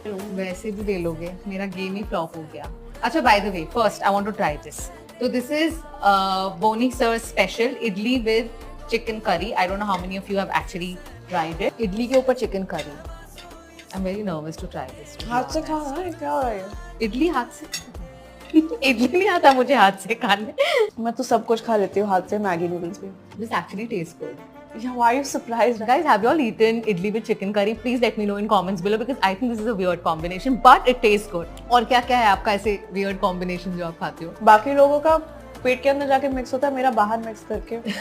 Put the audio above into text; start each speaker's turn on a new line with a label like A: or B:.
A: वैसे भी ले लोगे, मेरा गेम ही फ्लॉप हो गया. अच्छा, by the way, first I want to try this. So this is Boni Sir's special idli with chicken curry. I don't know how many of you have actually tried it. Idli के ऊपर chicken curry. I'm very nervous to try this. to be
B: हाथ से
A: honest.
B: खाना है क्या है?
A: इडली हाथ से. इडली नहीं आता मुझे हाथ से खाने.
B: मैं तो सब कुछ खा लेती हूँ हाथ से, मैगी नूडल्स भी.
A: This actually tastes good.
B: Yeah, why are you surprised?
A: Guys, have you all eaten idli with chicken curry? Please let me know in comments below because I think this is a weird combination, but it tastes good. और क्या क्या है आपका ऐसे weird combination जो आप खाते हो?
B: बाकी लोगों का पेट के अंदर जाके मिक्स होता है, मेरा बाहर मिक्स करके